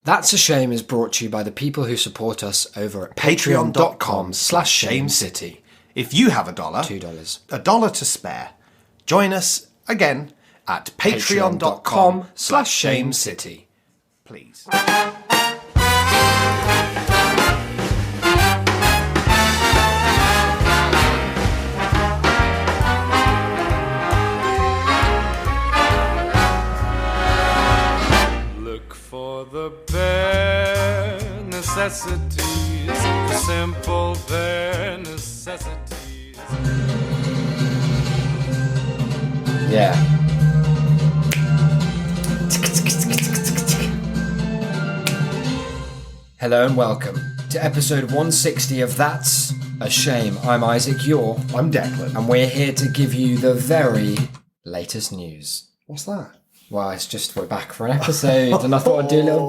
That's a Shame is brought to you by the people who support us over at patreon.com/shamecity. If you have $1, $2. $1 to spare, join us again at patreon.com/shamecity. Please. Look for the bare necessities, the simple bare necessities. Yeah. Hello and welcome to episode 160 of That's a Shame. I'm Isaac Yore. I'm Declan. And we're here to give you the very latest news. What's that? Well, it's just we're back for an episode, and I thought I'd do a little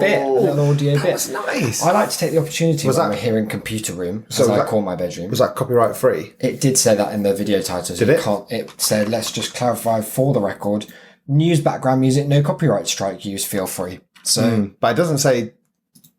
audio bit. That's nice. I like to take the opportunity when that- we're here in computer room, So as was I that- call my bedroom. Was that copyright free? It did say that in the video title. Did it? It said, let's just clarify for the record, news background music, no copyright strike use, feel free. So, But it doesn't say,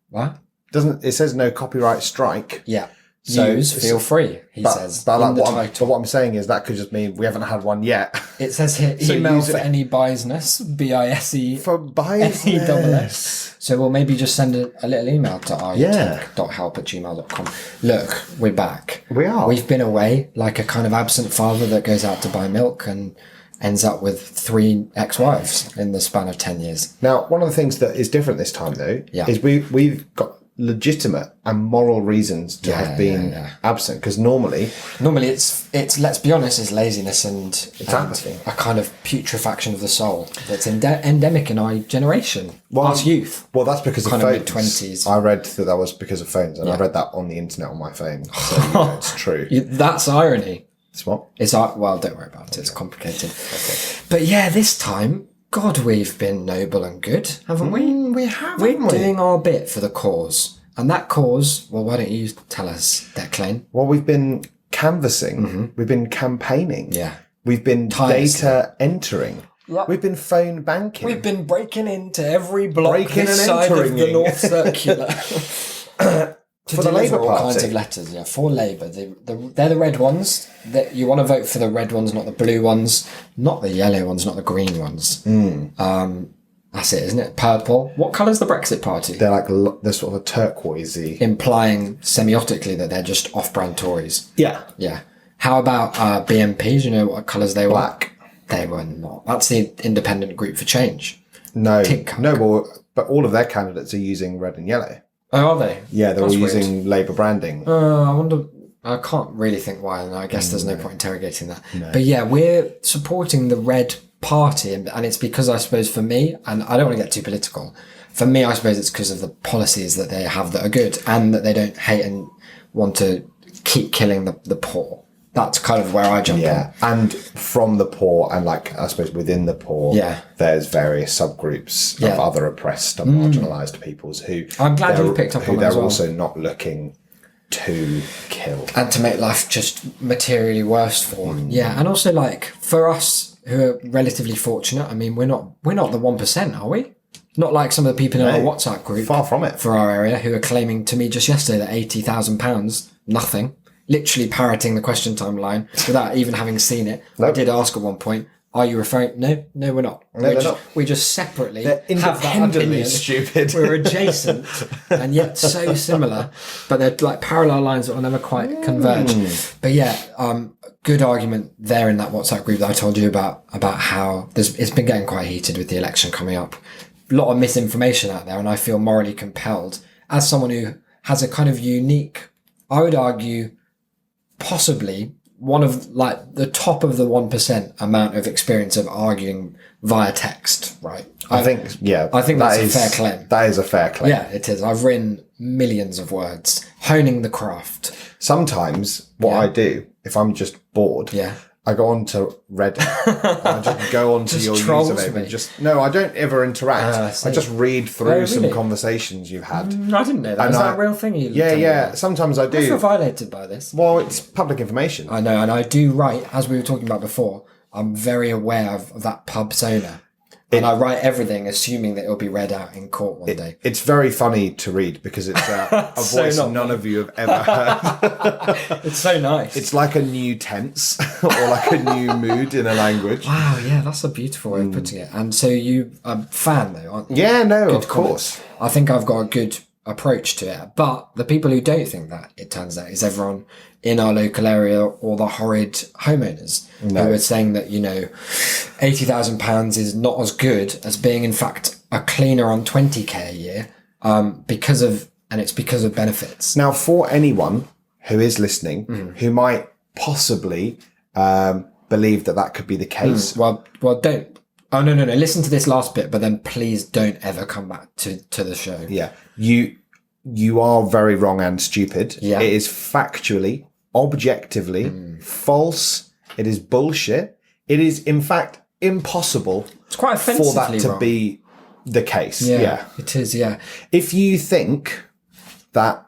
what? it says no copyright strike. Yeah. So, Use- feel free, he But, says. but, in like the what title. what I'm saying is that could just mean we haven't had one yet. It says here, So email use for it- any business, BISE. For business. So we'll maybe just send a little email to Yeah. rutech.help@gmail.com. Look, we're back. We are. We've been away like a kind of absent father that goes out to buy milk and ends up with 3 ex-wives in the span of 10 years. Now, one of the things that is different this time, though, Yeah. is we've got legitimate and moral reasons to have been absent. Because normally, it's let's be honest, it's laziness and apathy. a kind of putrefaction of the soul that's endemic in our generation, us youth. well, that's because Kind of of phones. mid-20s. I read that was because of phones, and I read that on the internet on my phone. So it's true. That's irony. It's what? Well, don't worry about it. It's complicated. But yeah, this time, God, we've been noble and good, haven't we? We have. We're doing our bit for the cause. And that cause, well, why don't you tell us, Declan? Well, we've been canvassing. We've been campaigning. Yeah. We've been Tirelessly. data entering. Yep. We've been phone banking. We've been breaking into every block Breaking this and side of entering. the North Circular. To For the deliver Labour all kinds Party. of letters, yeah, for Labour. They're the red ones. That you want to vote for the red ones, not the blue ones, not the yellow ones, not the green ones. That's it, isn't it? Purple. What colour's the Brexit Party? They're like they're sort of a turquoisey. Implying semiotically that they're just off-brand Tories. Yeah. Yeah. How about BNP? Do you know what colours they were? Black. They were not. That's the Independent Group for Change. No. Pink. No. Well, but all of their candidates are using red and yellow. Oh, are they? Yeah, they're all That's weird. using Labour branding. I wonder. I can't really think why, and I guess there's no point interrogating that. But yeah, we're supporting the Red Party, and it's because I suppose for me, and I don't want to get too political. For me, I suppose it's because of the policies that they have that are good, and that they don't hate and want to keep killing the poor. That's kind of where I jump Yeah, and from the poor, and like I suppose within the poor, Yeah. there's various subgroups Yeah. of other oppressed and marginalised peoples who I'm glad they're- you've picked up who on that they're as well. also not looking to kill. on, and to make life just materially worse for. Yeah, and also like for us who are relatively fortunate. I mean, we're not the 1%, are we? Not like some of the people in our WhatsApp group. Far from it. For our area, who are claiming to me just yesterday that £80,000, nothing. Literally parroting the question timeline without even having seen it. I did ask at one point, are you referring? No, we're not. they're not. We just separately They're have that independently opinion. stupid. We're adjacent and yet so similar, but they're like parallel lines that will never quite converge. But yeah, good argument there in that WhatsApp group that I told you about how it's been getting quite heated with the election coming up. A lot of misinformation out there, and I feel morally compelled as someone who has a kind of unique, I would argue, possibly one of like the top of the 1% amount of experience of arguing via text, right? I think that's a fair claim. That is a fair claim. Yeah, it is. I've written millions of words, honing the craft. Sometimes what I do, if I'm just bored, I go on to Reddit. I just go on to your trolls username me. and just no, I don't ever interact. I just read through some conversations you've had. I didn't know that. Is that a real thing? Yeah. Sometimes I do. I feel violated by this. Well, it's public information. I know, and I do write, as we were talking about before, I'm very aware of that pub's owner. And I write everything assuming that it'll be read out in court one day. It's very funny to read because it's a voice none of you have ever heard. It's so nice. It's like a new tense or like a new mood in a language. Wow, yeah, that's a beautiful way of putting it. And so you are a fan though, aren't you? Yeah, no, Good of course. comments. I think I've got a good approach to it. But the people who don't think that, it turns out, is everyone in our local area or the horrid homeowners who are saying that, you know, £80,000 is not as good as being, in fact, a cleaner on 20k a year because of benefits. Now, for anyone who is listening, who might possibly believe that could be the case. Well, don't. Oh, no. Listen to this last bit, but then please don't ever come back to the show. Yeah. You are very wrong and stupid. Yeah. It is factually, objectively false. It is bullshit. It is, in fact, impossible It's quite for offensively that to wrong. be the case. Yeah, it is, yeah. If you think that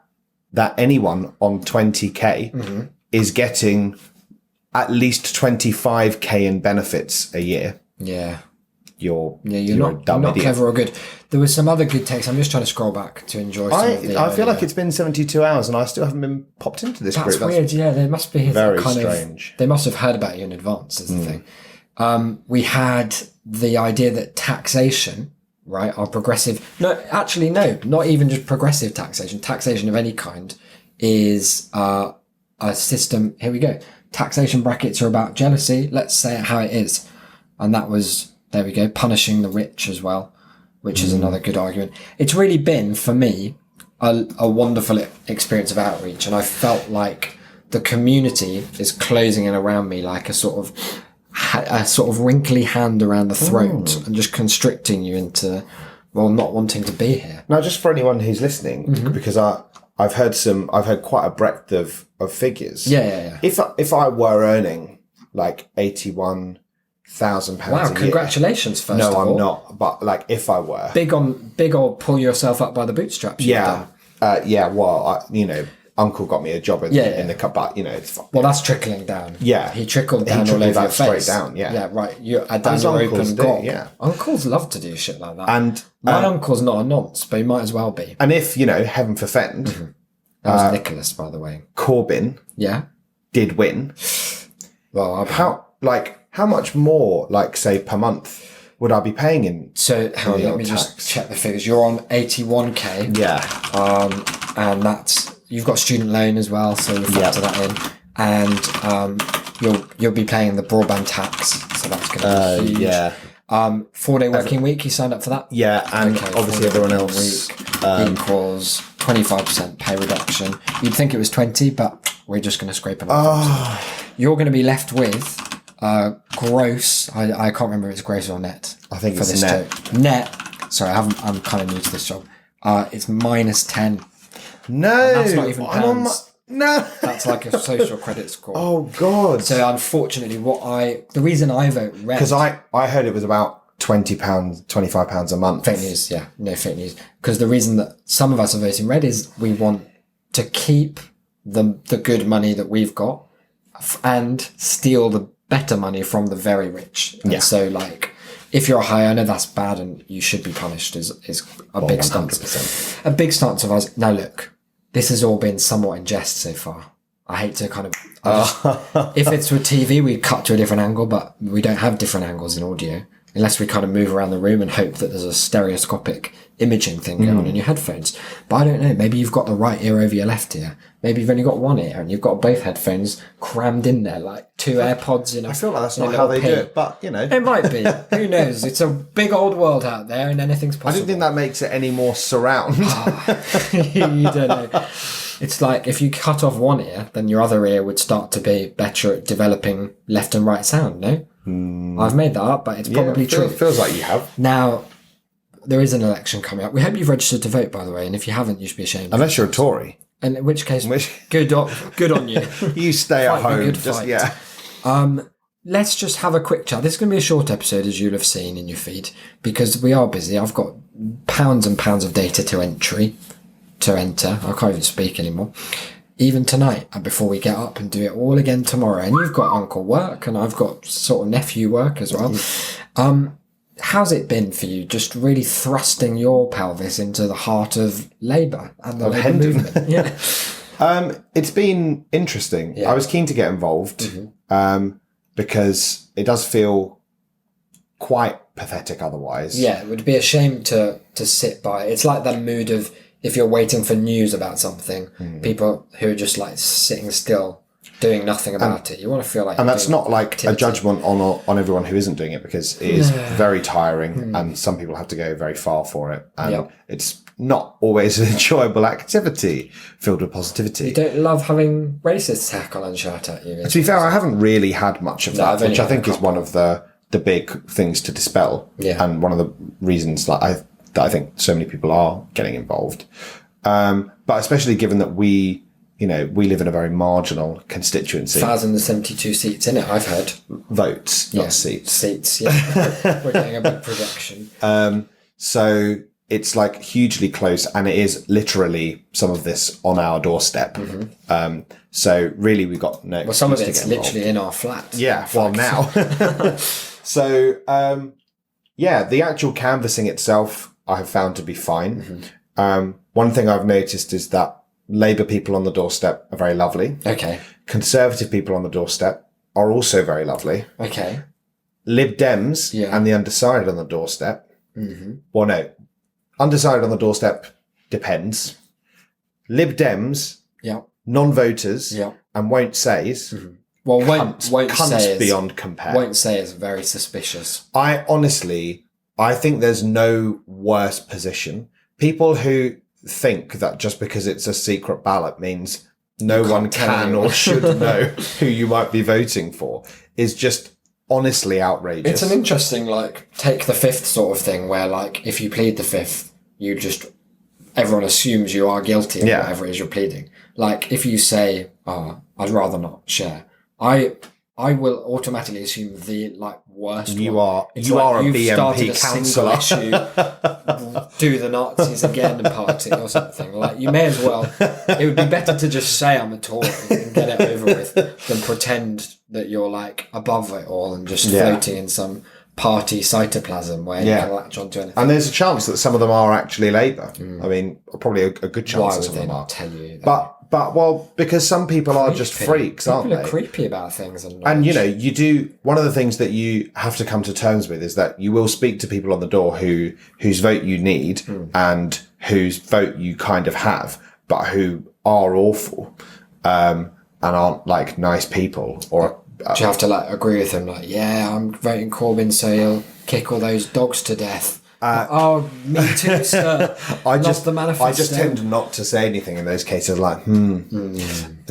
anyone on 20k is getting at least 25k in benefits a year, you're not, a dumb not idiot. clever or good. There was some other good text. I'm just trying to scroll back to enjoy some of the... I feel like it's been 72 hours and I still haven't been popped into this That's group. weird, yeah. They must be very kind strange. They must have heard about you in advance, is the thing. We had the idea that taxation, right, our progressive... No, actually, no, not even just progressive taxation. Taxation of any kind is a system... Here we go. Taxation brackets are about jealousy. Let's say it how it is. And that was... There we go, punishing the rich as well, which is another good argument. It's really been, for me, a wonderful experience of outreach. And I felt like the community is closing in around me like a sort of wrinkly hand around the throat and just constricting you into, well, not wanting to be here. Now, just for anyone who's listening, because I've heard quite a breadth of figures. Yeah. If I were earning like £81,000 Wow, a year. congratulations, first of all. No, I'm not. But like, if I were big old pull yourself up by the bootstraps. well, Uncle got me a job in the cup, but it's fine. Well, that's trickling down. Yeah. He trickled down trickled all over that your face. straight down, yeah. Yeah, right. You're down As your uncles open do, gob. yeah. Uncles love to do shit like that. And my uncle's not a nonce, but he might as well be. and if heaven forfend, That was Nicholas, by the way. Corbyn Yeah. did win, Well, how much more, like, say, per month would I be paying in? so hang on, the let me old just tax? check the figures. You're on 81k. Yeah. And you've got student loan as well, so you factor that in. And you'll be paying the broadband tax, so that's going to be huge. Yeah. 4-day working week. You signed up for that? Yeah, and Okay, obviously 4-day everyone working else. week equals 25% pay reduction. You'd think it was 20, but we're just going to scrape another. You're going to be left with gross. I can't remember if it's gross or net. I think for it's this net. joke. Net. Sorry, I'm kind of new to this job. It's minus 10. No, That's not even I'm on pounds. no. That's like a social credit score. Oh God. So unfortunately, the reason I vote red, Because I heard it was about £20, £25 a month. fake news, yeah, no fake news. Because the reason that some of us are voting red is we want to keep the good money that we've got and steal the better money from the very rich. And so, like, if you're a high earner, that's bad and you should be punished. Is a big stance. 100%. A big stance of us. Now, look, this has all been somewhat in jest so far. I hate to kind of... if it's with TV, we cut to a different angle, but we don't have different angles in audio. Unless we kind of move around the room and hope that there's a stereoscopic imaging thing going on in your headphones. But I don't know. Maybe you've got the right ear over your left ear. Maybe you've only got one ear and you've got both headphones crammed in there, like two AirPods in a... I feel like that's in a not how little they do pea. it, but It might be. Who knows? It's a big old world out there and anything's I possible. don't think that makes it any more surround. You don't know. It's like if you cut off one ear, then your other ear would start to be better at developing left and right sound, no? I've made that up, but it's probably true. Feels like you have. Now, there is an election coming up. We hope you've registered to vote, by the way, and if you haven't, you should be ashamed. Unless you're a Tory. And in which case, good on you. You stay at Fight the home. good Just, fight. yeah. Let's just have a quick chat. This is going to be a short episode, as you'll have seen in your feed, because we are busy. I've got pounds and pounds of data to enter. I can't even speak anymore. Even tonight, and before we get up and do it all again tomorrow. And you've got uncle work, and I've got sort of nephew work as well. how's it been for you? Just really thrusting your pelvis into the heart of Labour and the Labour Hendon. movement. Yeah. It's been interesting. Yeah. I was keen to get involved because it does feel quite pathetic otherwise. Yeah, it would be a shame to sit by. It's like that mood of if you're waiting for news about something, people who are just like sitting still, doing nothing about it. You want to feel like, and that's not like a judgment on everyone who isn't doing it, because it is very tiring, and some people have to go very far for it, and it's not always an enjoyable activity filled with positivity. You don't love having racists heckle and shout at you. To be fair, I haven't really had much of that, which I think is one of the big things to dispel, and one of the reasons that I think so many people are getting involved. But especially given that we live in a very marginal constituency. 1,072 seats in it, I've heard. Votes, not seats. Seats, yeah. We're getting a big projection. So it's like hugely close, and it is literally some of this on our doorstep. So really we've got no excuse Some of to it's get involved. literally in our flat. Yeah, well now. So, the actual canvassing itself I have found to be fine. One thing I've noticed is that Labour people on the doorstep are very lovely. Okay. Conservative people on the doorstep are also very lovely. Okay. Lib Dems and the undecided on the doorstep. Well, no. Undecided on the doorstep depends. Lib Dems, non-voters, and won't says. Well, won't say beyond compare. Won't say is very suspicious. I think there's no worse position. People who think that just because it's a secret ballot means no one can or should know who you might be voting for is just honestly outrageous. It's an interesting, take the fifth sort of thing where, if you plead the fifth, everyone assumes you are guilty of whatever it is you're pleading. If you say, I'd rather not share, I will automatically assume the worst. You are a BNP councillor. Do the Nazis again party or something. You may as well. It would be better to just say I'm a Tory and get it over with than pretend that you're above it all and just floating in some party cytoplasm where you can latch onto anything. And there's a chance that some of them are actually Labour. I mean, probably a good chance Why that would some they of them not are. tell you that? But because some people are just freaks, aren't they? People are creepy about things. And you do, one of the things that you have to come to terms with is that you will speak to people on the door whose vote you need and whose vote you kind of have, but who are awful, and aren't nice people. Or do you have to agree with them? I'm voting Corbyn, so he'll kick all those dogs to death. Me too, sir. I just tend not to say anything in those cases.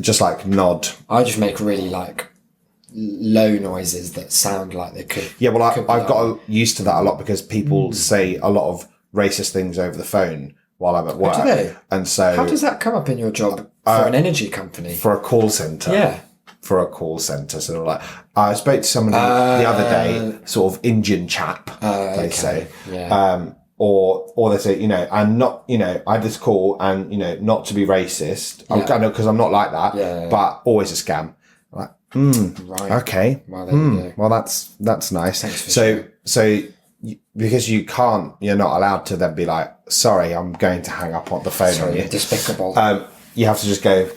Just nod. I just make really low noises that sound like they could. Yeah, well, I've got used to that a lot because people say a lot of racist things over the phone while I'm at work. Do they? And so, how does that come up in your job for an energy company? For a call centre. Yeah. For a call centre. So I spoke to somebody the other day, sort of Indian chap, they say. Yeah. Or they say, I'm not, I had this call and, not to be racist. I know because I'm not like that, but always a scam. Right. Okay. Well, there you go. Well, that's nice. Thanks for So because you're not allowed to then be sorry, I'm going to hang up on the phone on you. Despicable. You have to just go,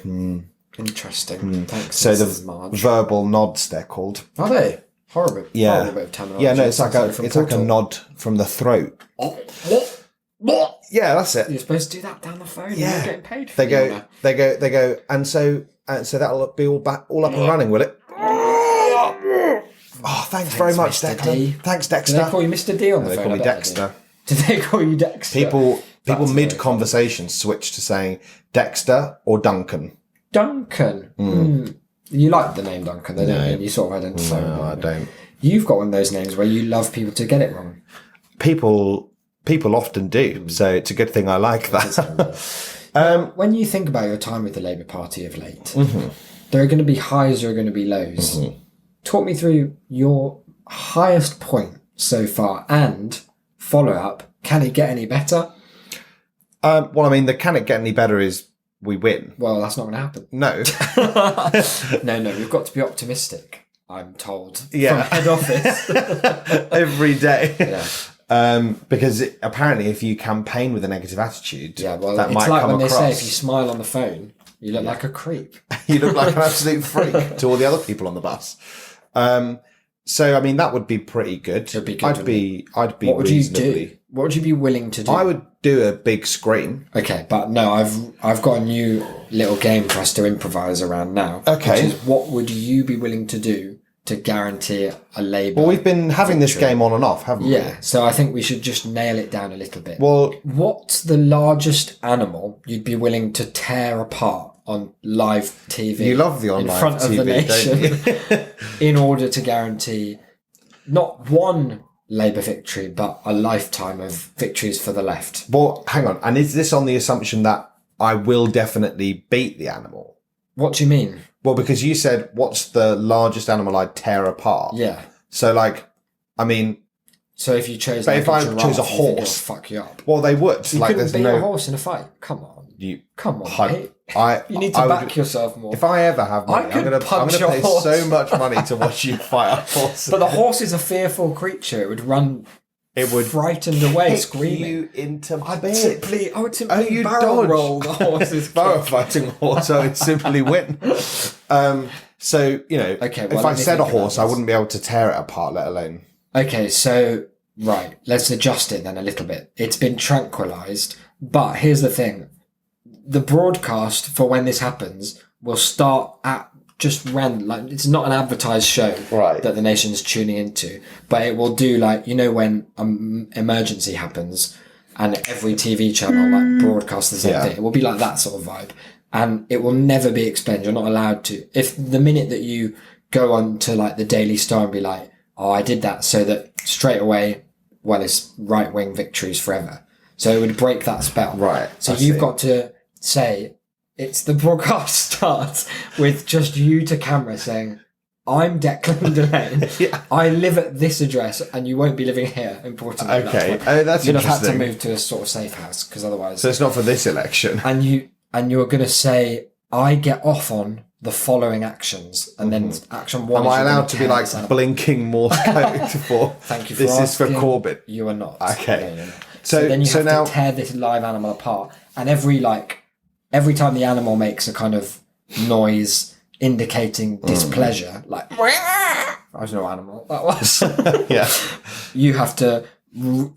Interesting. Thanks. So Mrs. the Marge. verbal nods, they're called. Are they? Horrible. Yeah. Horrible bit of terminology. Yeah, no, it's like a nod from the throat. Yeah, that's it. You're supposed to do that down the phone. Yeah. You're getting paid for They go, and so that'll be all up and running, will it? Oh, thanks very much, Mr. Declan. D. Thanks, Dexter. Did they call you Mr. D on the They phone? call me I bet Dexter. Did they call you Dexter? People That's mid-conversation switch to saying Dexter or Duncan. Duncan. You like the name Duncan, though, don't you? You sort of identify with it. No, I don't. You've got one of those names where you love people to get it wrong. People often do, so it's a good thing I like that. When you think about your time with the Labour Party of late, there are going to be highs, there are going to be lows. Talk me through your highest point so far and follow up. Can it get any better? Well, I mean, the can it get any better is we win. Well, that's not going to happen. No. No, we've got to be optimistic. I'm told, Yeah. from head office. every day. Yeah. Because apparently, if you campaign with a negative attitude, Yeah, well, that it's might like come when they across. say if you smile on the phone, you look like a creep. You look like an absolute freak to all the other people on the bus. So, I mean, that would be pretty good. It'd be good, I'd be What would you reasonably. do? What would you be willing to do? I would do a big screen. Okay, but no, I've got a new little game for us to improvise around now. Okay. Which is, what would you be willing to do to guarantee a Labour? Well, we've been having this game on and off, haven't we? Yeah, so I think we should just nail it down a little bit. Well, What's the largest animal you'd be willing to tear apart on live TV? you love the online in front TV, of the nation don't you? in order to guarantee not one Labour victory, but a lifetime of victories for the left. Well, hang on. And is this on the assumption that I will definitely beat the animal? What do you mean? Well, because you said, what's the largest animal I'd tear apart? Yeah. So, like, I mean, So if you chose, But like, if I giraffe, chose a you think it'll horse- fuck you up. well, they would. You like, couldn't there's beat no. a horse in a fight. Come on, You, come on, I, mate. I, You need to I would- back yourself more. If I ever have money, I I'm could gonna punch your pay horse. so much money to watch you fight a horse. But the horse is a fearful creature. It would run. It would frightened away, kick screaming. you into I bits. would simply you barrel dodge. roll the horse's If I were kick. fighting a horse, I would simply win. So, you know, Okay, well, if let I me said a think about horse, I this. wouldn't be able to tear it apart, let alone. Okay, so right, let's adjust it then a little bit. It's been tranquilized, but here's the thing: the broadcast for when this happens will start at just random. Like, it's not an advertised show Right. that the nation's tuning into, but it will do, like, you know, when an emergency happens and every TV channel like broadcasts the same Yeah. thing. It will be like that sort of vibe, and it will never be explained. You're not allowed to. If the minute that you go on to like the Daily Star and be like, "Oh, I did that," so that straight away, well, it's right wing victories forever. So it would break that spell. Right, So I you've see. got to say it's the broadcast starts with just you to camera saying, "I'm Declan Delane. Yeah. I live at this address, and you won't be living here." Importantly, Okay. that's why. Oh, that's You'd have had to interesting. move to a sort of safe house because otherwise. So it's not for this election. and you're going to say, "I get off on the following actions," and then action one. Am is I you're allowed gonna to be tear like this animal. blinking Morse code for Thank you for this is for asking. Corbyn? You are not. Okay. No, you're not. So- then you so have now- to tear this live animal apart, and every time the animal makes a kind of noise indicating displeasure, like I don't know what animal that was, Yeah. you have to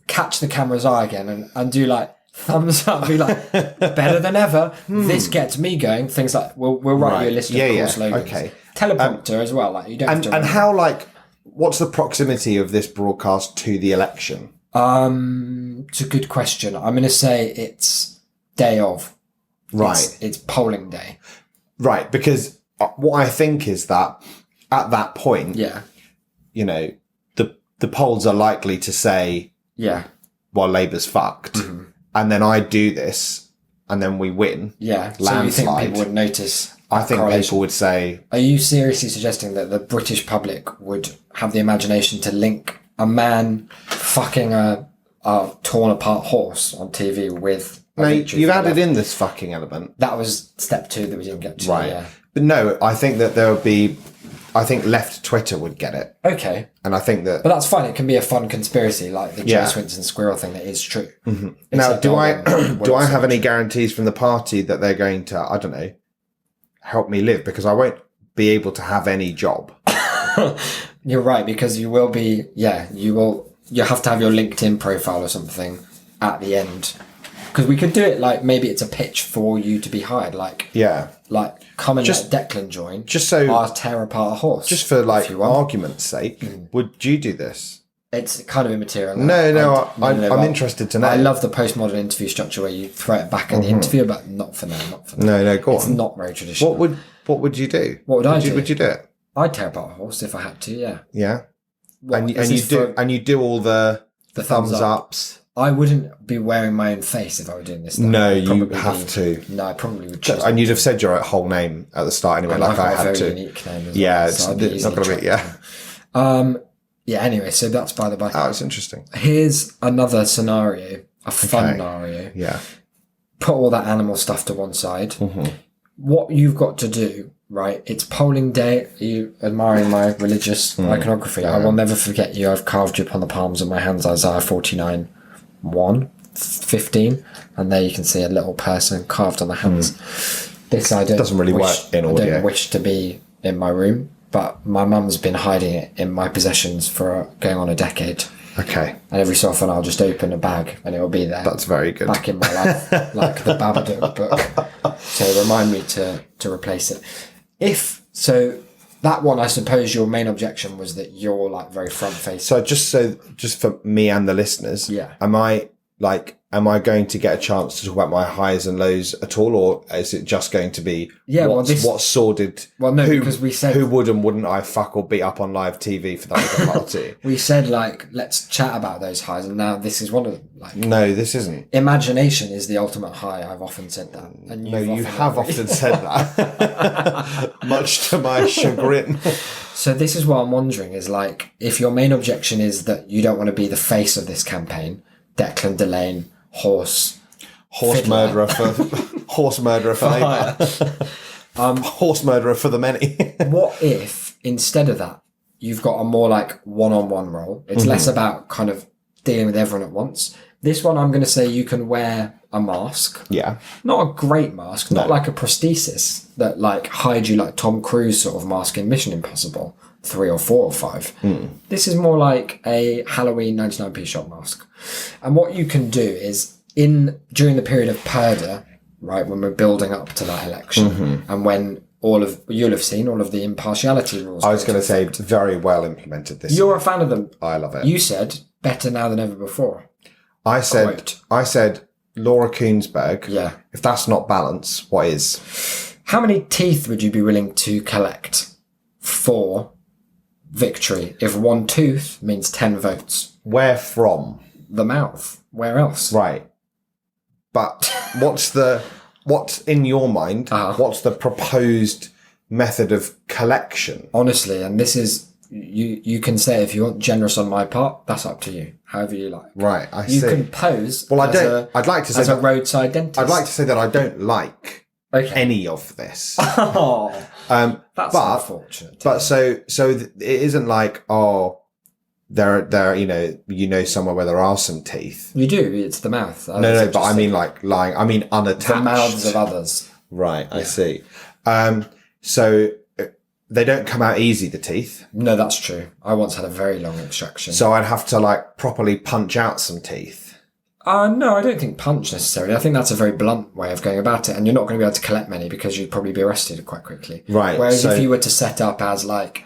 catch the camera's eye again and do like thumbs up, be like better than ever. This gets me going. Things like we'll write you a Right. list of Yeah, cool yeah. slogans. Okay. Teleprompter as well. Like you don't have And to. and run. how, like, what's the proximity of this broadcast to the election? It's a good question. I'm going to say it's day of. Right. It's polling day. Right. Because what I think is that at that point, Yeah. you know, the polls are likely to say, Yeah. well, Labour's fucked. Mm-hmm. And then I do this and then we win. Yeah. So you think Landslide. people would notice? I that think correlation? people would say, Are you seriously suggesting that the British public would have the imagination to link a man fucking a torn apart horse on TV with? no, you've added in this fucking element. That was step 2 that we didn't get to. Right. Yeah. But no, I think that there would be, I think left Twitter would get it. Okay. And I think that, But that's fine. It can be a fun conspiracy, like the Yeah. Joe Swinson squirrel thing that is true. now, Except do I, our one do I won't have so any much. guarantees from the party that they're going to, I don't know, help me live? Because I won't be able to have any job. You're right, because you will be, you have to have your LinkedIn profile or something at the end. Because we could do it like, maybe it's a pitch for you to be hired, like Yeah. come and Just- let Declan join. Just so, I'll tear apart a horse. just for like if you want. argument's sake, would you do this? It's kind of immaterial. No, I'm but interested to know. I love the postmodern interview structure where you throw it back at the interviewer, but not for now, not for now. No, go It's on. not very traditional. What would you do? What would I do? Would you do it? I'd tear apart a horse if I had to, yeah. Yeah. What, And is you this do for and you do all the the thumbs ups. I wouldn't be wearing my own face if I were doing this. though. No, I'd you probably have to. No, I probably would choose. And you'd have said your whole name at the start anyway, like I I've got a had very to. unique name as Yeah, well, it's, so I'd be it's not easily going to be. tracked Yeah. down. Yeah, anyway, so that's by the by. Oh, it's interesting. Here's another scenario, a fun Okay. scenario. Yeah. Put all that animal stuff to one side. Mm-hmm. what you've got to do, right? It's polling day. Are you admiring my religious iconography? I will never forget you. I've carved you upon the palms of my hands, Isaiah 49:1-15, and there you can see a little person carved on the hands. This I don't doesn't really work in audio. I don't wish to be in my room, but my mum's been hiding it in my possessions for going on a decade. Okay. And every so often I'll just open a bag and it'll be there. That's very good. Back in my life, like the Babadook book. So remind me to replace it. So that one, I suppose your main objection was that you're like very front facing. So just for me and the listeners, Yeah. am I going to get a chance to talk about my highs and lows at all, or is it just going to be what's sordid? Well, no, because we said who would and wouldn't I fuck or beat up on live TV for that other party? we said like let's chat about those highs, and now this is one of them. Like, no, this isn't. Imagination is the ultimate high. I've often said that, and you have often said that, much to my chagrin. So this is what I'm wondering: is like if your main objection is that you don't want to be the face of this campaign, Declan Delane. Horse murderer for hire. Horse murderer for the many. What if instead of that you've got a more like one-on-one role? It's less about kind of dealing with everyone at once. This one I'm going to say you can wear a mask. Yeah. Not a great mask, not like a prosthesis that like hides you like Tom Cruise sort of mask in Mission Impossible 3 or 4 or 5. This is more like a Halloween 99p shop mask. And what you can do is during the period of Purda, right, when we're building up to that election, and when you'll have seen all of the impartiality rules. I was going to say very well implemented this. You're a fan of them. I love it. You said better now than ever before. I said Laura Koonsberg. Yeah. If that's not balance, what is? How many teeth would you be willing to collect for victory if one tooth means 10 votes? Where from? The mouth. Where else? Right. But what's in your mind? What's the proposed method of collection? Honestly, and this is you can say if you want generous on my part, that's up to you. However you like. Right. You can pose. Well, I'd like to say as a roadside dentist. I'd like to say that I don't like any of this. That's unfortunate. But so it isn't like there you know somewhere where there are some teeth. You do. It's the mouth. No, but I mean like lying. I mean unattached. The mouths of others. Right. I see. So they don't come out easy, the teeth. No, that's true. I once had a very long extraction. So I'd have to like properly punch out some teeth. No, I don't think punch necessarily. I think that's a very blunt way of going about it, and you're not going to be able to collect many because you'd probably be arrested quite quickly. Right. Whereas if you were to set up as like,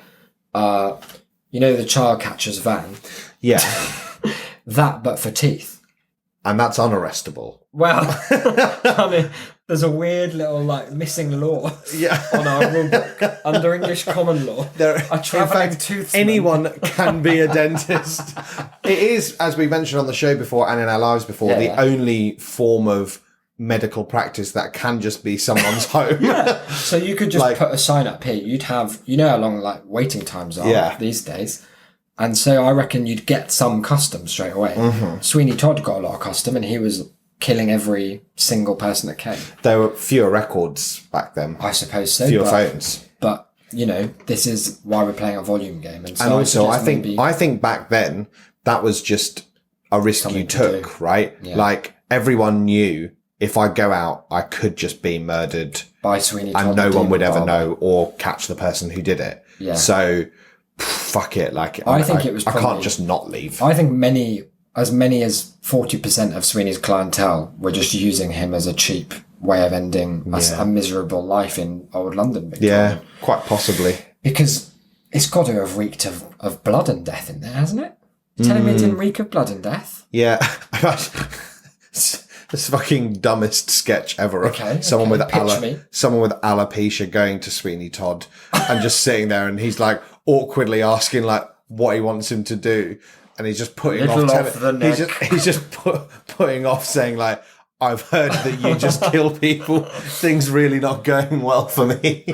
the child catcher's van. Yeah. That, but for teeth. And that's unarrestable. Well, I mean, there's a weird little like missing law on our rule book under English common law. A travelling toothsman. Anyone can be a dentist. It is, as we mentioned on the show before and in our lives before, the only form of medical practice that can just be someone's home. So you could just put a sign up here. You'd have, how long like waiting times are these days. And so I reckon you'd get some custom straight away. Sweeney Todd got a lot of custom and he was killing every single person that came. There were fewer records back then. I suppose so. Fewer phones. But, this is why we're playing a volume game. And also, I think back then, that was just a risk you took, right? Yeah. Like, everyone knew if I go out, I could just be murdered. By Sweeney Todd. And no one would ever know or catch the person who did it. Yeah. So, fuck it. Like, I can't just not leave. I think as many as 40% of Sweeney's clientele were just using him as a cheap way of ending a miserable life in old London. Victoria. Yeah, quite possibly. Because it's got to have reeked of blood and death in there, hasn't it? You're telling me it didn't reek of blood and death? Yeah. It's the fucking dumbest sketch ever. Okay. Someone with alopecia going to Sweeney Todd and just sitting there and he's like awkwardly asking like what he wants him to do. And he's just putting he's just putting off saying like, I've heard that you just kill people. Things really not going well for me.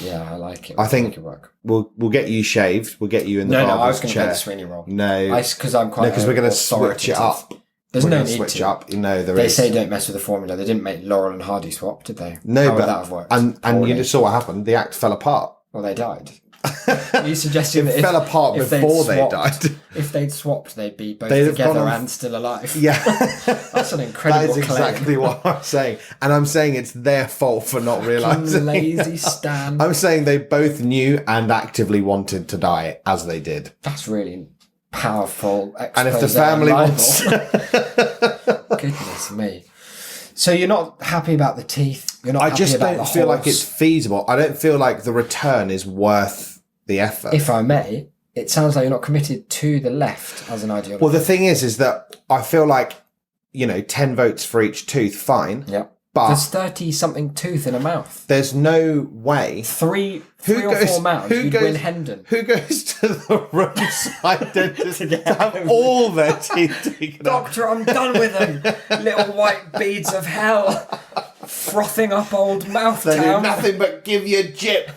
Yeah, I like it. I think we'll get you shaved. We'll get you in the barber's chair. No, I was going to play the Sweeney role. No, because I'm quite. No, because we're going to switch it up. There's we're no gonna need switch to. up. There They is. say don't mess with the formula. They didn't make Laurel and Hardy swap, did they? No, How but would that have worked? and you Poorly. just saw what happened. The act fell apart. Well, they died. Are you suggesting that fell apart if they'd before they swapped- died. If they'd swapped, they'd be both They'd have together gone on- and still alive. Yeah, That's an that incredible is exactly claim. what I'm saying, and I'm saying it's their fault for not realizing. Lazy Stan. I'm saying they both knew and actively wanted to die as they did. That's really powerful. And if the expose on family libel. wants, Goodness me. So you're not happy about the teeth? You're not I happy just about the don't feel like horse? it's feasible. I don't feel like the return is worth the effort. If I may, it sounds like you're not committed to the left as an ideology. Well, the thing is that I feel like 10 votes for each tooth, fine. Yep. But There's 30-something tooth in a mouth. there's no way. Three or four mouths, you'd win Hendon. Who goes to the roadside dentist to have all their teeth taken out? Doctor, I'm done with them. Little white beads of hell frothing up old mouth They do town. nothing but give you jip.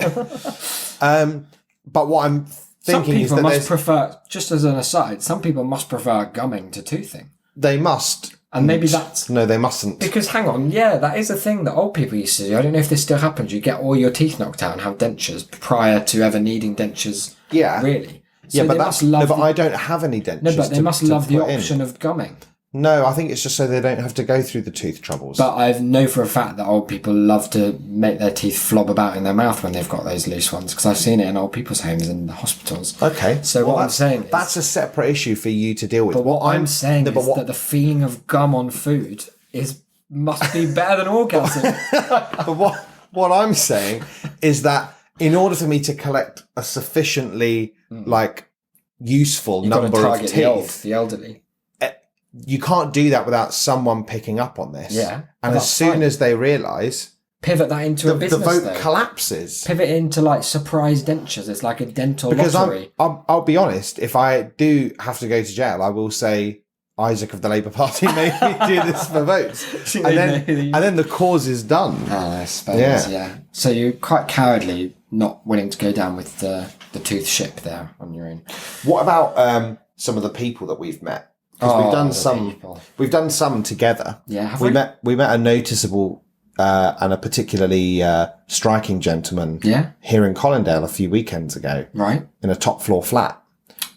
But what I'm Some thinking is people that must prefer, just as an aside, some people must prefer gumming to toothing. they must. And maybe that's... No, they mustn't. Because, hang on, yeah, that is a thing that old people used to do. I don't know if this still happens. You get all your teeth knocked out and have dentures prior to ever needing dentures. Yeah. Really. So Yeah, but they that's must love no. But the- I don't have any dentures. No, but they must to love the put in. option of gumming. No, I think it's just so they don't have to go through the tooth troubles. But I know for a fact that old people love to make their teeth flob about in their mouth when they've got those loose ones, because I've seen it in old people's homes and the hospitals. Okay. So what I'm saying is... that's a separate issue for you to deal with. But what I'm saying is what, that the feeling of gum on food must be better than orgasm. but what I'm saying is that in order for me to collect a sufficiently useful You've got to number of target teeth, the elderly. you can't do that without someone picking up on this. Yeah, And well, as soon fine. as they realise, Pivot that into a the business, vote though. collapses. Pivot into surprise dentures. It's like a dental Because lottery. I'll be honest, if I do have to go to jail, I will say Isaac of the Labour Party made me do this for votes. and then the cause is done. I suppose, yeah. So you're quite cowardly, not willing to go down with the tooth ship there on your own. What about some of the people that we've met? Because we've done some together. Yeah, have we we? met a noticeable and a particularly striking gentleman here in Colindale a few weekends ago. Right. In a top floor flat.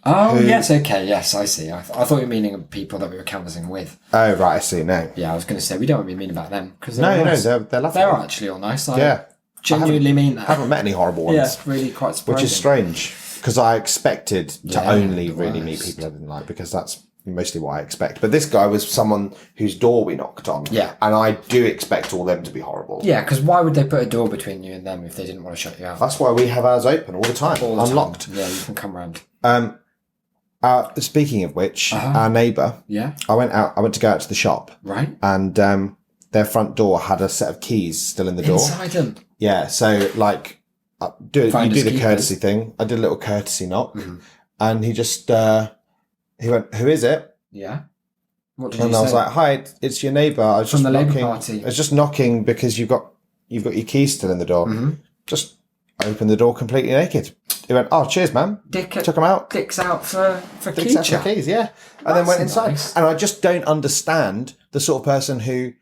Oh, yes, okay, yes, I see. I thought you were meaning people that we were canvassing with. Oh, right, I see, no. Yeah, I was going to say, we don't want to be mean about them. Cause No, nice. they're lovely. They're actually all nice. Yeah. Genuinely mean that. I haven't met any horrible ones. Yeah, really quite surprising. Which is strange, because I expected to only the really meet worst. people I didn't like, because that's mostly what I expect. But this guy was someone whose door we knocked on. Yeah. And I do expect all them to be horrible. Yeah, because why would they put a door between you and them if they didn't want to shut you out? That's why we have ours open all the time, All the unlocked. time. Yeah, you can come round. Speaking of which, our neighbour, Yeah, I went to go out to the shop, right. and their front door had a set of keys still in the door. Inside them. Yeah, so you do Finders the keepers. courtesy thing. I did a little courtesy knock, and he just he went, "Who is it?" Yeah. What did And you I say? was like, "Hi, it's your neighbour. I was From just the Labour knocking. Party. I was just knocking because you've got your keys still in the door. Just open the door completely naked." He went, "Oh, cheers, man." Took him out. Dicks out for key Dicks out chat. for keys, yeah. And then That's went inside. nice. And I just don't understand the sort of person who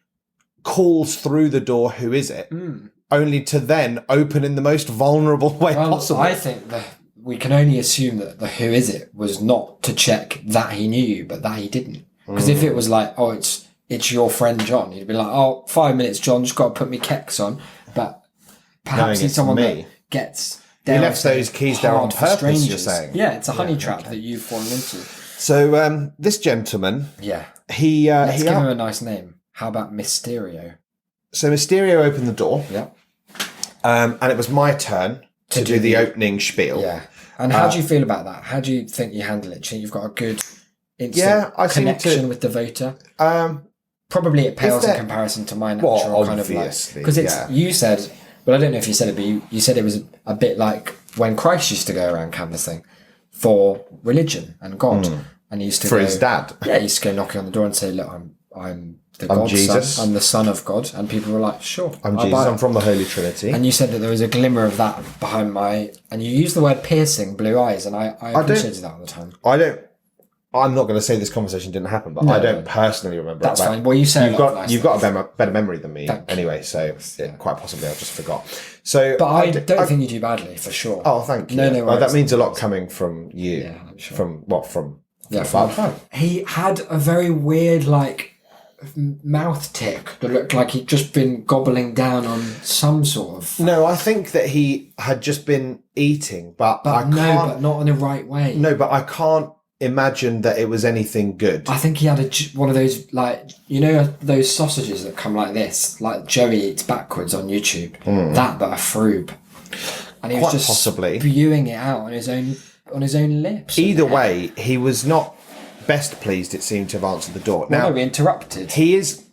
calls through the door, "Who is it?" Only to then open in the most vulnerable way Well, possible. I think that we can only assume that the who is it was not to check that he knew you, but that he didn't. Because if it was like, oh, it's your friend John, you'd be like, oh, 5 minutes, John, just got to put me keks on. But perhaps Knowing he's it's someone me. that gets... He left those keys there on hard for purpose, you're strangers. saying? Yeah, it's a honey trap that you've fallen into. So this gentleman, Yeah. he Let's he give him a nice name. How about Mysterio? so Mysterio opened the door, Yeah. and it was my turn to do the opening spiel. Yeah. And how do you feel about that? How do you think you handle it? Do you think you've got a good instant I seem connection to- with the voter? Um, Probably it pales in there- comparison to my natural kind of like... obviously, Because it's, yeah. you said, well, I don't know if you said it, but you said it was a bit like when Christ used to go around canvassing for religion and God. And he used to for go, his dad. Yeah, he used to go knocking on the door and say, look, I'm the God's Jesus. son. I'm the son of God. And people were like, sure. I'm I'll Jesus. buy it. I'm from the Holy Trinity. And you said that there was a glimmer of that behind and you used the word piercing blue eyes, and I appreciated that all the time. I don't. I'm not going to say this conversation didn't happen, but I don't personally remember. That's it. fine. Well, you say you've got a better memory than me anyway, so quite possibly I just forgot. So, but I don't think you do badly for sure. Oh, thank you. No, well, that means a lot coming from you. Yeah, I'm sure. From what? From above. He had a very weird mouth tick that looked like he'd just been gobbling down on some sort of. No, I think that he had just been eating, but not in the right way. No, but I can't imagine that it was anything good. I think he had one of those, those sausages that come like this, like Joey eats backwards on YouTube. That, but a froob. And he was just possibly spewing it out on his own lips. Either way, he was not best pleased, it seemed, to have answered the door. Now, we interrupted. He is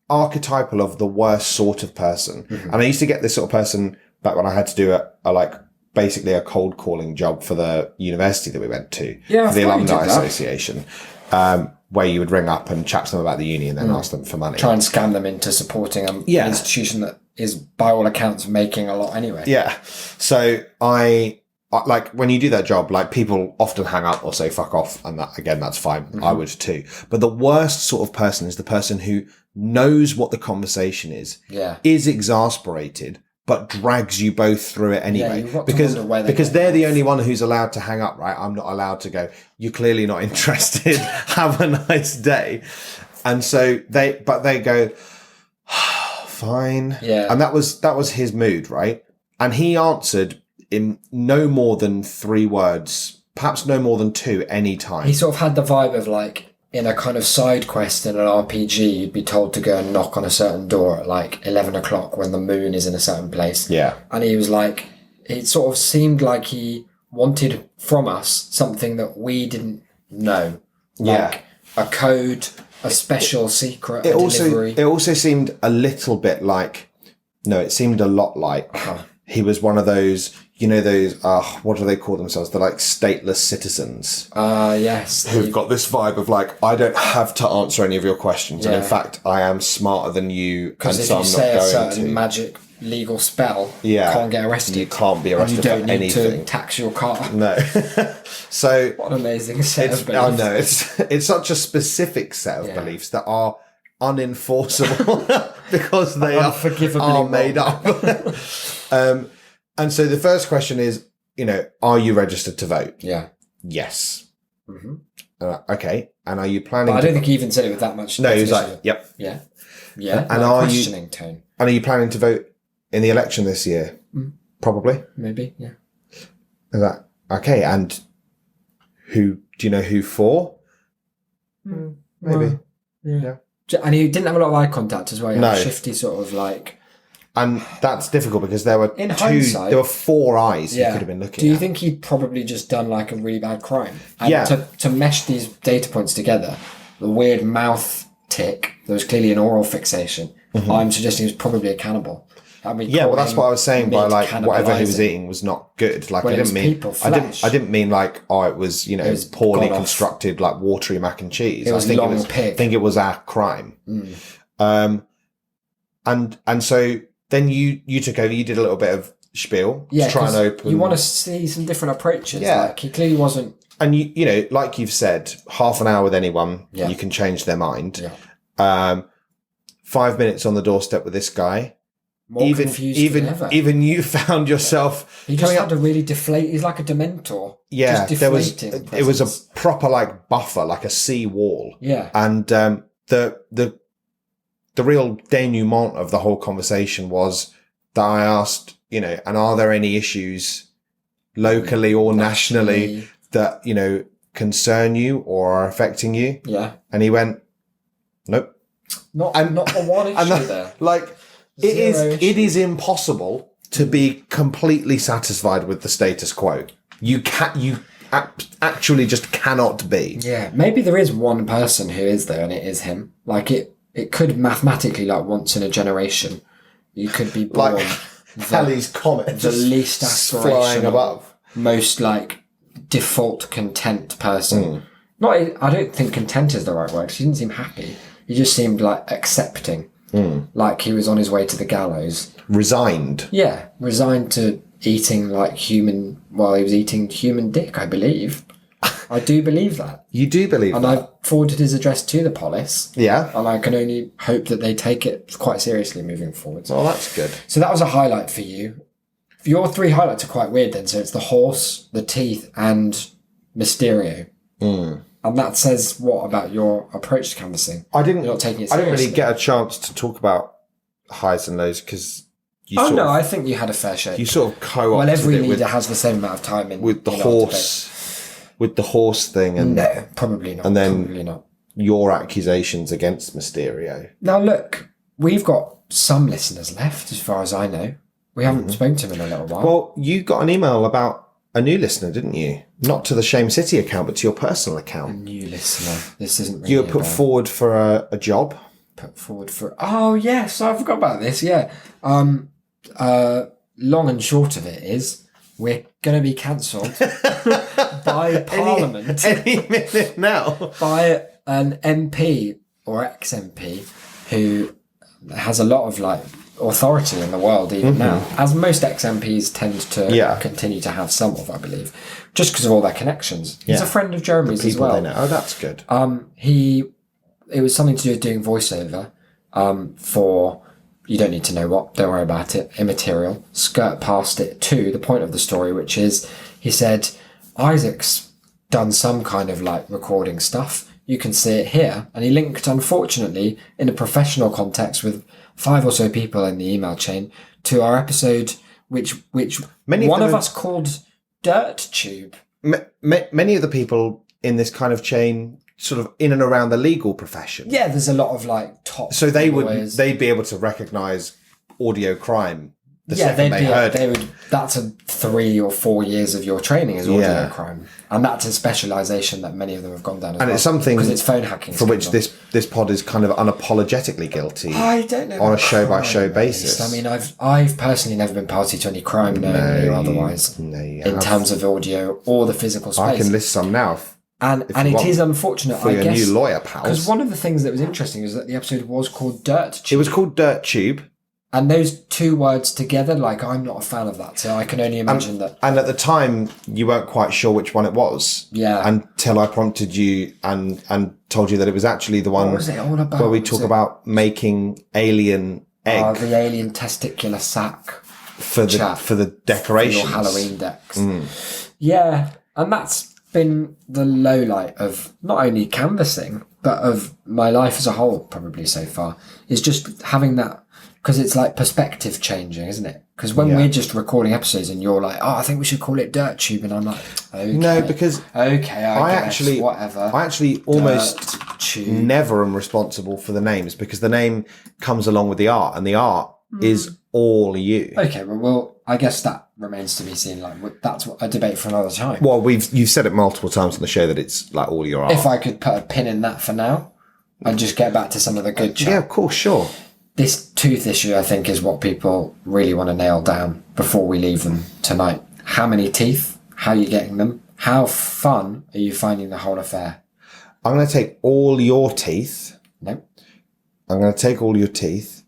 archetypal of the worst sort of person. Mm-hmm. And I used to get this sort of person back when I had to do basically a cold calling job for the university that we went to, for the Alumni Association, where you would ring up and chat to them about the uni and then ask them for money. Try and scam them into supporting an institution that is, by all accounts, making a lot anyway. Yeah. So I when you do that job, people often hang up or say fuck off, and that's fine. Mm-hmm. I would too. But the worst sort of person is the person who knows what the conversation is exasperated, but drags you both through it anyway. Because they're the only one who's allowed to hang up, right? I'm not allowed to go, you're clearly not interested. Have a nice day. And so they go, fine. Yeah. And that was his mood, right? And he answered in no more than 3 words, perhaps no more than 2 any time. He sort of had the vibe of in a kind of side quest in an RPG, you'd be told to go and knock on a certain door at 11 o'clock when the moon is in a certain place. Yeah. And he was it sort of seemed like he wanted from us something that we didn't know. A code, a special secret, a delivery. It also seemed a little bit it seemed a lot like he was one of those, those, what do they call themselves? They're stateless citizens. Yes. Who've got this vibe of I don't have to answer any of your questions. Yeah. And in fact, I am smarter than you. Because if you say a certain magic legal spell, you can't get arrested. You can't be arrested for anything. You don't need to tax your car. No. So. What an amazing set of beliefs. I know. It's such a specific set of beliefs that are unenforceable because they are made up. And so the first question is, are you registered to vote? Yeah. Yes. Mm-hmm. Okay. And are you planning? But I don't think he even said it with that much. No, he was like, "Yep." Yeah. Yeah. And questioning tone. And are you planning to vote in the election this year? Probably. Maybe. Yeah. Is that okay? And do you know who for? Maybe. Yeah. And he didn't have a lot of eye contact as well. He had a shifty sort of And that's difficult because there were there were 4 eyes he could have been looking at. Do you think he'd probably just done a really bad crime? And to mesh these data points together, the weird mouth tick, there was clearly an oral fixation. Mm-hmm. I'm suggesting he was probably a cannibal. That's what I was saying by whatever he was eating was not good. I didn't mean it was it was poorly constructed watery mac and cheese. I think it was a crime. And so then you took over. You did a little bit of spiel to try and open. You want to see some different approaches. Yeah, he clearly wasn't. And you like you've said, half an hour with anyone, you can change their mind. Yeah. 5 minutes on the doorstep with this guy. More confused than ever. Even you found yourself. He just had to really deflate. He's like a Dementor. Yeah, just deflating. It was a proper buffer, like a sea wall. Yeah, and the real denouement of the whole conversation was that I asked, and are there any issues locally or nationally that concern you or are affecting you? Yeah, and he went, nope, not the one issue there. It is impossible to be completely satisfied with the status quo. You actually just cannot be. Yeah, maybe there is one person who is there, and it is him. It could mathematically, once in a generation, you could be born Halley's Comet, the least aspirational, most default content person. I don't think content is the right word. He didn't seem happy. He just seemed accepting. Like he was on his way to the gallows. Resigned. Yeah, resigned to eating human, he was eating human dick, I believe. I do believe that. You do believe And that? I've forwarded his address to the police. Yeah. And I can only hope that they take it quite seriously moving forward. Well, that's good. So that was a highlight for you. Your 3 highlights are quite weird then. So it's the horse, the teeth, and Mysterio. And that says what about your approach to canvassing? You're not taking it seriously. I didn't really get a chance to talk about highs and lows because I think you had a fair shake. You sort of co-opted Well, every it leader with, has the same amount of time with the horse thing, and no, probably not. And then probably not. Your accusations against Mysterio. Now look, we've got some listeners left, as far as I know. We haven't spoken to them in a little while. Well, you got an email about a new listener, didn't you? Not to the Shame City account, but to your personal A account. new listener. This isn't really You were put forward for a job. Put forward for... Oh, yes, I forgot about this, yeah. Long and short of it is we're going to be cancelled by Parliament. Any minute now. By an MP or ex-MP who has a lot of authority in the world even now, as most ex-MPs tend to continue to have some of, I believe, just because of all their connections. He's a friend of Jeremy's as well. They know. Oh, that's good. It was something to do with doing voiceover for, you don't need to know what, don't worry about it, immaterial. Skirt past it to the point of the story, which is, he said, Isaac's done some kind of recording stuff. You can see it here. And he linked, unfortunately, in a professional context with 5 or so people in the email chain to our episode, which one of us called Dirt Tube. Many of the people in this kind of chain sort of in and around the legal profession. Yeah, there's a lot of top. So they'd be able to recognise audio crime the second they heard it. That's 3 or 4 years of your training as audio crime, and that's a specialisation that many of them have gone down. It's something because it's phone hacking for which this pod is kind of unapologetically guilty. I don't know on a show by show basis. I mean, I've personally never been party to any crime, knowingly or otherwise, in terms of audio or the physical space. I can list some now. And it is unfortunate, for I your guess, new lawyer pals. Because one of the things that was interesting is that the episode was called Dirt Tube. It was called Dirt Tube. And those 2 words together, I'm not a fan of that. So I can only imagine that. And at the time, you weren't quite sure which one it was. Yeah. Until I prompted you and told you that it was actually the one what was it all about? where we talk about making alien egg. Oh, the alien testicular sac for the decorations. For your Halloween decks. Yeah. And that's been the low light of not only canvassing, but of my life as a whole, probably so far, is just having that. Because it's perspective changing, isn't it? Because when we're just recording episodes and you're like, I think we should call it Dirt Tube. And I'm like, okay. No, because I guess, whatever. I actually almost never am responsible for the names because the name comes along with the art and the art is all you. Okay, well, I guess that remains to be seen. That's a debate for another time. Well, you've said it multiple times on the show that it's all your art. If I could put a pin in that for now and just get back to some of the good chat. Yeah, of course, sure. This tooth issue, I think, is what people really want to nail down before we leave them tonight. How many teeth? How are you getting them? How fun are you finding the whole affair? I'm going to take all your teeth. No. I'm going to take all your teeth.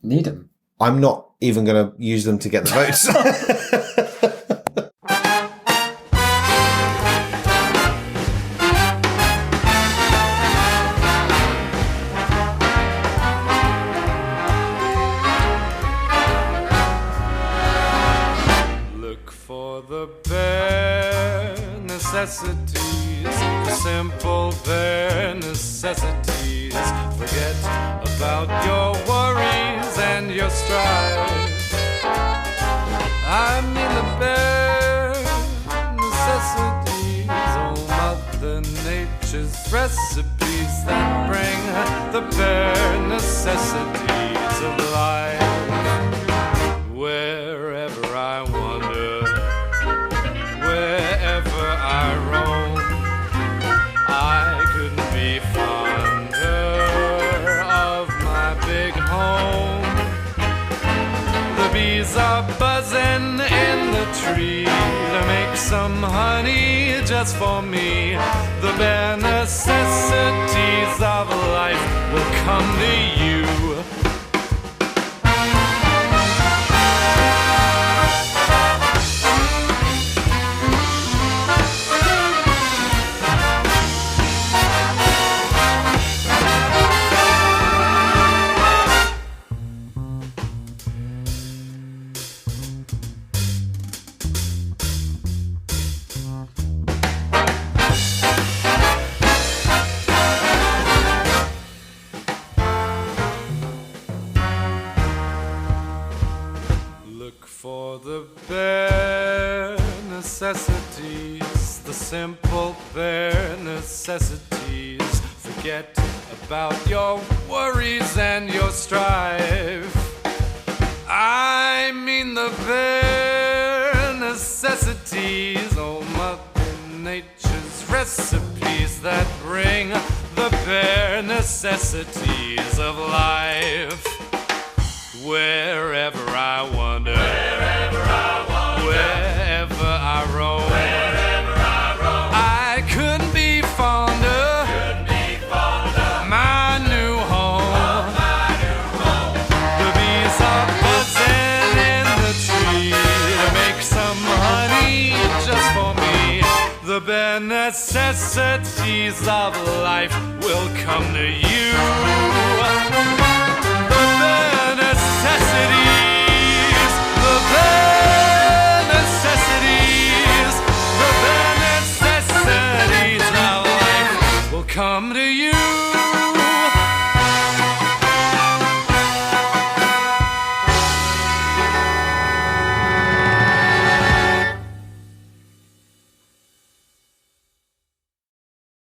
Need them. I'm not even going to use them to get the votes. The bare necessities, the simple bare necessities. Forget about your worries and your strife. I mean the bare necessities, oh Mother Nature's recipes that bring the bare necessities of life. Wherever I wander, wherever I roam, I couldn't be fonder of my big home. The bees are buzzing in the tree to make some honey just for me. The bare necessities of life will come to you. For the bare necessities, the simple bare necessities. Forget about your worries and your strife. I mean the bare necessities, oh Mother Nature's recipes that bring the bare necessities of life. Wherever I wander, wherever I roam, I couldn't be fonder, my new home. The bees are buzzing in the tree to make some honey just for me. The bare necessities of life will come to you.